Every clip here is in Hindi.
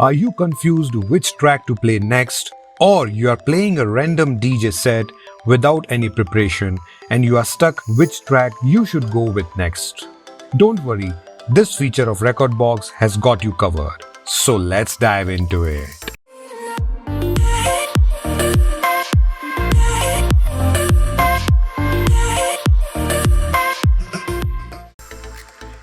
Are you confused which track to play next? Or you are playing a random DJ set without any preparation and you are stuck which track you should go with next? Don't worry, this feature of Rekordbox has got you covered. So let's dive into it.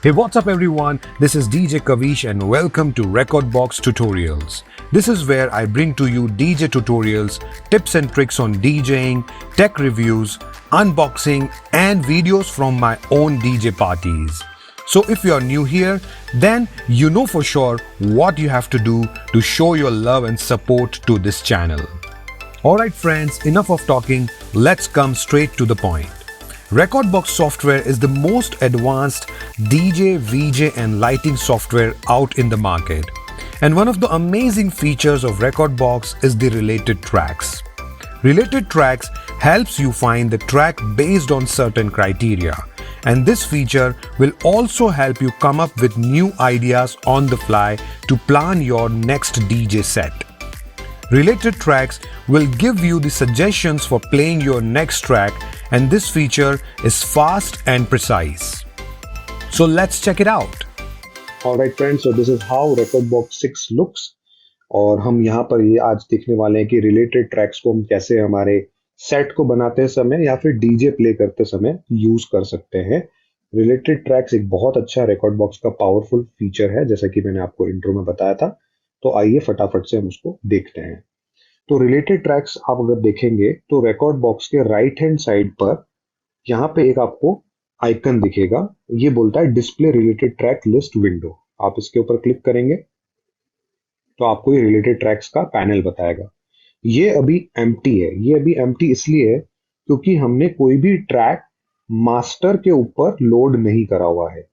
Hey, what's up everyone? This is DJ Kavish and welcome to Rekordbox Tutorials. This is where I bring to you DJ tutorials, tips and tricks on DJing, tech reviews, unboxing and videos from my own DJ parties. So if you are new here, then you know for sure what you have to do to show your love and support to this channel. Alright friends, enough of talking, let's come straight to the point. Rekordbox software is the most advanced DJ, VJ and lighting software out in the market. And one of the amazing features of Rekordbox is the related tracks. Related tracks helps you find the track based on certain criteria. And this feature will also help you come up with new ideas on the fly to plan your next DJ set. Related tracks will give you the suggestions for playing your next track, and this feature is fast and precise. So let's check it out. Alright friends, so this is how Rekordbox 6 looks. और हम यहाँ पर ये आज देखने वाले हैं कि रिलेटेड ट्रैक्स को हम कैसे हमारे सेट को बनाते समय या फिर डीजे प्ले करते समय यूज कर सकते हैं. रिलेटेड ट्रैक्स एक बहुत अच्छा Rekordbox का पावरफुल फीचर है, जैसा कि मैंने आपको इंट्रो में बताया था. तो आइए फटाफट से हम उसको देखते हैं. तो रिलेटेड ट्रैक्स आप अगर देखेंगे तो Rekordbox के राइट हैंड साइड पर यहाँ पे एक आपको आइकन दिखेगा. ये बोलता है display related track list window. आप इसके ऊपर क्लिक करेंगे तो आपको ये रिलेटेड ट्रैक्स का पैनल बताएगा. ये अभी एम्प्टी है. ये अभी एम्प्टी इसलिए है क्योंकि हमने कोई भी ट्रैक मास्टर के ऊपर लोड नहीं करा हुआ है.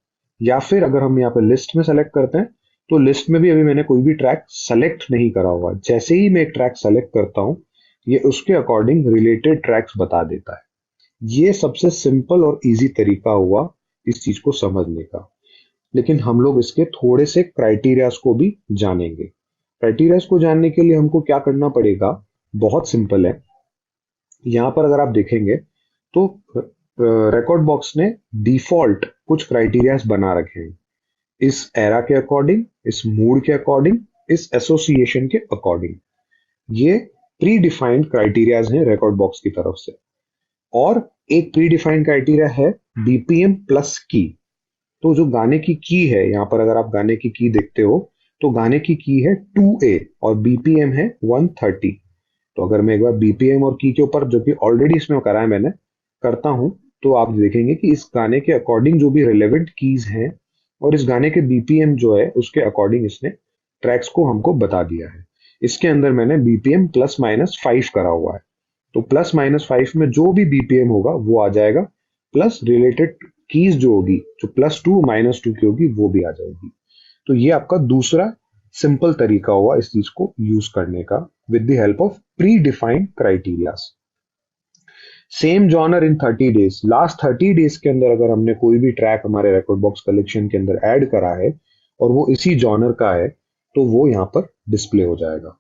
या फिर अगर हम यहाँ पे लिस्ट में सेलेक्ट करते हैं तो लिस्ट में भी अभी मैंने कोई भी ट्रैक सेलेक्ट नहीं करा हुआ. जैसे ही मैं एक ट्रैक सेलेक्ट करता हूं ये उसके अकॉर्डिंग रिलेटेड ट्रैक्स बता देता है. ये सबसे सिंपल और इजी तरीका हुआ इस चीज को समझने का. लेकिन हम लोग इसके थोड़े से क्राइटेरियाज को भी जानेंगे. क्राइटेरियाज को जानने के लिए हमको क्या करना पड़ेगा, बहुत सिंपल है. यहां पर अगर आप देखेंगे तो Rekordbox ने डिफॉल्ट कुछ क्राइटेरियाज बना रखे हैं. इस एरा के अकॉर्डिंग, इस मूड के अकॉर्डिंग, इस एसोसिएशन के अकॉर्डिंग. ये प्री डिफाइंड क्राइटेरियाज हैं Rekordbox की तरफ से. और एक प्री डिफाइंड क्राइटेरिया है बीपीएम प्लस की. तो जो गाने की की है, यहां पर अगर आप गाने की की देखते हो तो गाने की की है 2A और बीपीएम है 130. तो अगर मैं एक बार बीपीएम और की के ऊपर, जो कि ऑलरेडी इसमें करा है मैंने, करता हूं तो आप देखेंगे कि इस गाने के अकॉर्डिंग जो भी रिलेवेंट कीज हैं और इस गाने के बीपीएम जो है उसके अकॉर्डिंग इसने ट्रैक्स को हमको बता दिया है. इसके अंदर मैंने बीपीएम प्लस माइनस 5 करा हुआ है. तो प्लस माइनस 5 में जो भी बीपीएम होगा वो आ जाएगा, प्लस रिलेटेड कीज जो होगी, जो +2 -2 की होगी, वो भी आ जाएगी. तो ये आपका दूसरा सिंपल तरीका हुआ इस चीज को यूज करने का, with the help of pre defined criterias. Same genre in 30 days. Last 30 days के अंदर अगर हमने कोई भी ट्रैक हमारे Rekordbox कलेक्शन के अंदर ऐड करा है और वो इसी जॉनर का है तो वो यहाँ पर डिस्प्ले हो जाएगा.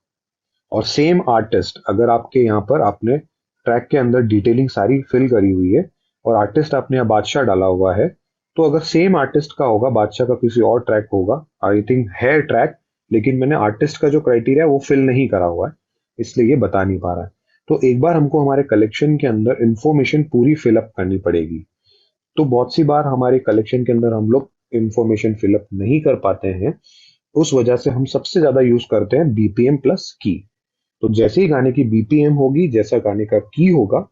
और सेम आर्टिस्ट, अगर आपके यहाँ पर आपने ट्रैक के अंदर डिटेलिंग सारी फिल करी हुई है और आर्टिस्ट आपने यहाँ बादशाह डाला हुआ है, तो अगर सेम आर्टिस्ट का होगा, बादशाह का किसी और ट्रैक होगा, आई थिंक है ट्रैक, लेकिन मैंने आर्टिस्ट का जो क्राइटेरिया वो फिल नहीं करा हुआ है, इसलिए ये बता नहीं पा रहा है. तो एक बार हमको हमारे कलेक्शन के अंदर इंफॉर्मेशन पूरी फिलअप करनी पड़ेगी. तो बहुत सी बार हमारे कलेक्शन के अंदर हम लोग इंफॉर्मेशन फिलअप नहीं कर पाते हैं. उस वजह से हम सबसे ज्यादा यूज करते हैं बीपीएम प्लस की. तो जैसे ही गाने की बीपीएम होगी, जैसा गाने का की होगा,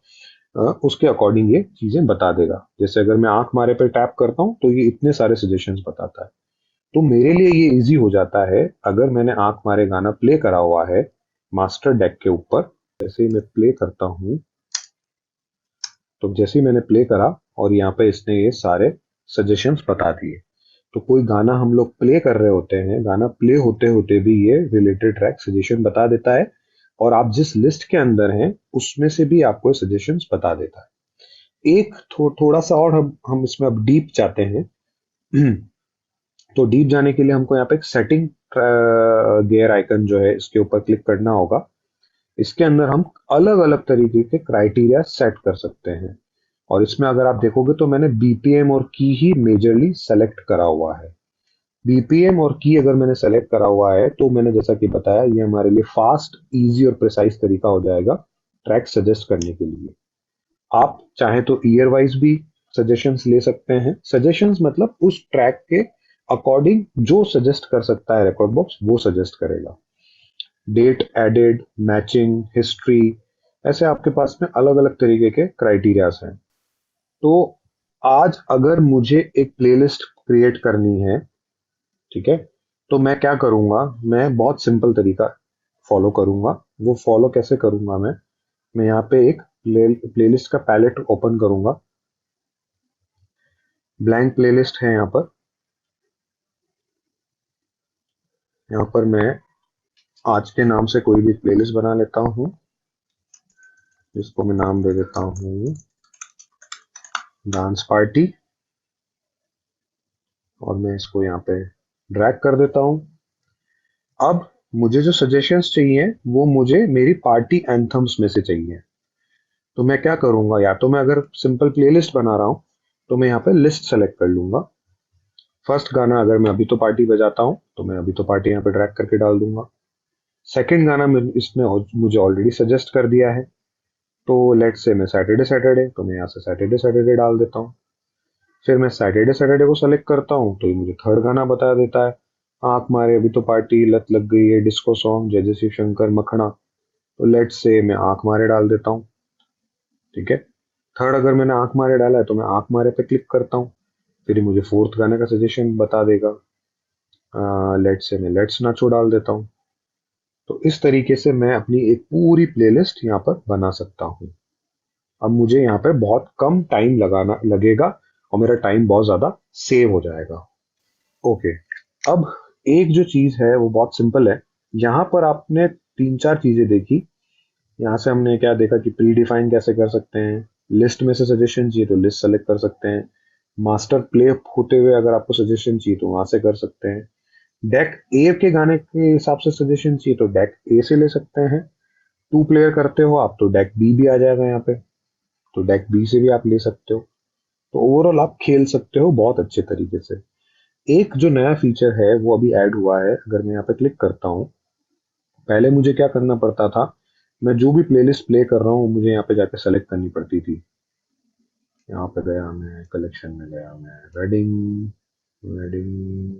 उसके अकॉर्डिंग ये चीजें बता देगा. जैसे अगर मैं आंख मारे पे टैप करता हूं तो ये इतने सारे सजेशंस बताता है. तो मेरे लिए ये इजी हो जाता है. अगर मैंने आंख मारे गाना प्ले करा हुआ है मास्टर डेक के ऊपर, जैसे ही मैं प्ले करता हूं तो जैसे ही मैंने प्ले करा और यहाँ पे इसने ये सारे सजेशंस बता दिए. तो कोई गाना हम लोग प्ले कर रहे होते हैं, गाना प्ले होते होते भी ये रिलेटेड ट्रैक सजेशन बता देता है और आप जिस लिस्ट के अंदर हैं उसमें से भी आपको सजेशंस बता देता है. एक थोड़ा सा और हम इसमें अब डीप जाते हैं तो डीप जाने के लिए हमको यहाँ पे एक सेटिंग गियर आइकन जो है इसके ऊपर क्लिक करना होगा। इसके अंदर हम अलग अलग तरीके के क्राइटेरिया सेट कर सकते हैं, और इसमें अगर आप देखोगे तो मैंने बीपीएम और की ही मेजरली सेलेक्ट करा हुआ है। बीपीएम और की अगर मैंने सेलेक्ट करा हुआ है तो मैंने जैसा कि बताया ये हमारे लिए फास्ट, इजी और प्रिसाइज तरीका हो जाएगा ट्रैक सजेस्ट करने के लिए। आप चाहे तो ईयर वाइज भी सजेशंस ले सकते हैं। सजेशंस मतलब उस ट्रैक के अकॉर्डिंग जो सजेस्ट कर सकता है रिकॉर्ड बॉक्स वो सजेस्ट करेगा। डेट एडेड, मैचिंग, हिस्ट्री, ऐसे आपके पास में अलग अलग तरीके के क्राइटेरियाज हैं। तो आज अगर मुझे एक प्लेलिस्ट क्रिएट करनी है, ठीक है, तो मैं क्या करूंगा, मैं बहुत सिंपल तरीका फॉलो करूंगा। वो फॉलो कैसे करूंगा, मैं यहाँ पे एक प्लेलिस्ट का पैलेट ओपन करूंगा। ब्लैंक प्लेलिस्ट है यहाँ पर। यहाँ पर मैं आज के नाम से कोई भी प्लेलिस्ट बना लेता हूँ, जिसको मैं नाम दे देता हूँ डांस पार्टी, और मैं इसको यहाँ पे ड्रैग कर देता हूँ। अब मुझे जो सजेशंस चाहिए वो मुझे मेरी पार्टी एंथम्स में से चाहिए। तो मैं क्या करूंगा, या तो मैं अगर सिंपल प्लेलिस्ट बना रहा हूँ तो मैं यहाँ पे लिस्ट सेलेक्ट कर लूंगा। फर्स्ट गाना अगर मैं अभी तो पार्टी बजाता हूँ तो मैं अभी तो पार्टी यहाँ पे ड्रैग करके डाल दूंगा। सेकंड गाना इसने मुझे ऑलरेडी सजेस्ट कर दिया है, तो लेट्स से मैं सैटरडे सैटरडे, तो मैं यहाँ से सैटरडे सैटरडे डाल देता हूँ। फिर मैं सैटरडे सैटरडे को सेलेक्ट करता हूँ तो ये मुझे थर्ड गाना बता देता है, आंख मारे अभी तो पार्टी, लत लग गई है, डिस्को सॉन्ग, जय जय शिव शंकर, मखना। तो लेट्स से मैं आंख मारे डाल देता हूँ। ठीक है, थर्ड अगर मैंने आंख मारे डाला है तो मैं आंख मारे पे क्लिक करता हूँ, फिर ये मुझे फोर्थ गाने का सजेशन बता देगा। लेट्स से मैं लेट्स नाचो डाल देता हूँ। तो इस तरीके से मैं अपनी एक पूरी प्लेलिस्ट यहाँ पर बना सकता हूँ। अब मुझे यहाँ पे बहुत कम टाइम लगाना लगेगा और मेरा टाइम बहुत ज्यादा सेव हो जाएगा। ओके, अब एक जो चीज है वो बहुत सिंपल है। यहाँ पर आपने तीन चार चीजें देखी। यहाँ से हमने क्या देखा कि प्री डिफाइन कैसे कर सकते हैं, लिस्ट में से सजेशन चाहिए तो लिस्ट सेलेक्ट कर सकते हैं, मास्टर प्ले होते हुए अगर आपको सजेशन चाहिए तो वहां से कर सकते हैं, डेक ए के गाने के हिसाब से सजेशन चाहिए तो डेक ए से ले सकते हैं, टू प्लेयर करते हो आप तो डेक बी भी आ जाएगा यहाँ पे, तो डेक बी से भी आप ले सकते हो। तो ओवरऑल आप खेल सकते हो बहुत अच्छे तरीके से। एक जो नया फीचर है वो अभी ऐड हुआ है, अगर मैं यहाँ पे क्लिक करता हूँ, पहले मुझे क्या करना पड़ता था, मैं जो भी प्लेलिस्ट प्ले कर रहा हूँ मुझे यहाँ पे जाके सेलेक्ट करनी पड़ती थी। यहाँ पे गया मैं, कलेक्शन में गया मैं, wedding, wedding,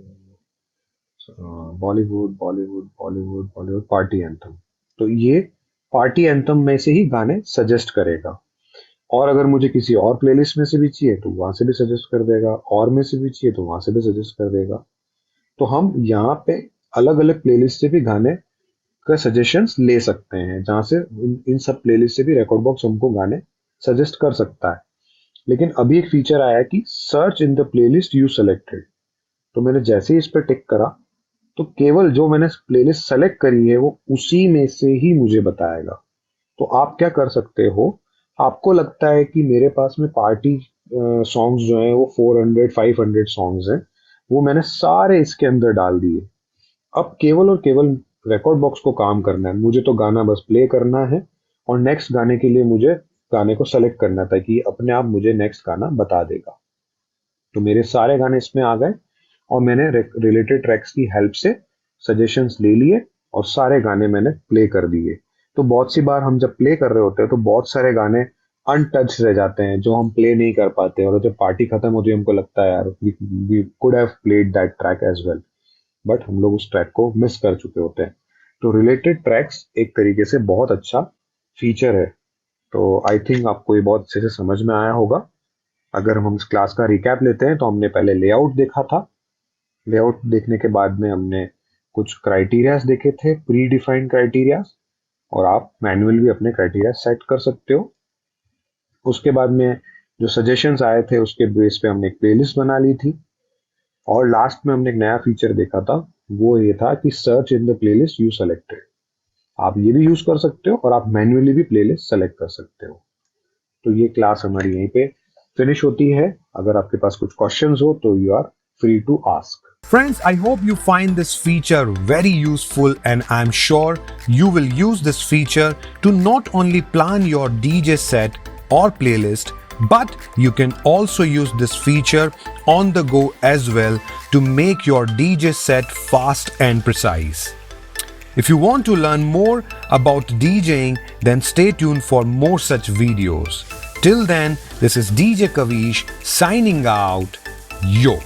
Bollywood Bollywood Bollywood Bollywood, party anthem. तो ये पार्टी एंथम में से ही गाने सजेस्ट करेगा, और अगर मुझे किसी और प्लेलिस्ट में से भी चाहिए तो वहां से भी सजेस्ट कर देगा, और में से भी चाहिए तो वहां से भी सजेस्ट कर देगा। तो हम यहाँ पे अलग अलग प्लेलिस्ट से भी गाने का सजेशंस ले सकते हैं, जहां से इन सब प्लेलिस्ट से भी रिकॉर्ड बॉक्स हमको गाने सजेस्ट कर सकता है। लेकिन अभी एक फीचर आया है कि search in the playlist you selected. तो मैंने जैसे ही इस पर टिक करा तो केवल जो मैंने प्लेलिस्ट सेलेक्ट करी है वो उसी में से ही मुझे बताएगा। तो आप क्या कर सकते हो, आपको लगता है कि मेरे पास में पार्टी सॉन्ग्स जो हैं वो 400 500 सॉन्ग्स हैं, वो मैंने सारे इसके अंदर डाल दिए। अब केवल और केवल रिकॉर्ड बॉक्स को काम करना है, मुझे तो गाना बस प्ले करना है और नेक्स्ट गाने के लिए मुझे गाने को सेलेक्ट करना था कि अपने आप मुझे नेक्स्ट गाना बता देगा। तो मेरे सारे गाने इसमें आ गए और मैंने रिलेटेड ट्रैक्स की हेल्प से सजेशंस ले लिए और सारे गाने मैंने प्ले कर दिए। तो बहुत सी बार हम जब प्ले कर रहे होते हैं तो बहुत सारे गाने अनटच रह जाते हैं जो हम प्ले नहीं कर पाते, और जब पार्टी खत्म होती है हमको लगता है यार we could have played that track as well, but हम लोग उस ट्रैक को मिस कर चुके होते हैं। तो रिलेटेड ट्रैक्स एक तरीके से बहुत अच्छा फीचर है। तो आई थिंक आपको ये बहुत अच्छे से समझ में आया होगा। अगर हम इस क्लास का रिकैप लेते हैं तो हमने पहले लेआउट देखा था। लेआउट देखने के बाद में हमने कुछ क्राइटेरियाज देखे थे, प्री डिफाइंड क्राइटेरियाज, और आप मैन्युअल भी अपने क्राइटेरिया सेट कर सकते हो। उसके बाद में जो सजेशंस आए थे उसके बेस पे हमने एक प्लेलिस्ट बना ली थी, और लास्ट में हमने एक नया फीचर देखा था, वो ये था कि search in the playlist you selected. आप ये भी यूज कर सकते हो और आप मैन्युअली भी प्लेलिस्ट सेलेक्ट कर सकते हो। तो ये क्लास हमारी यहीं पे फिनिश होती है। अगर आपके पास कुछ क्वेश्चंस हो तो you are free to ask. Friends, I hope you find this feature very useful, and I'm sure you will use this feature to not only plan your DJ set or playlist, but you can also use this feature on the go as well to make your DJ set fast and precise. If you want to learn more about DJing, then stay tuned for more such videos. Till then, this is DJ Kavish signing out. Yo.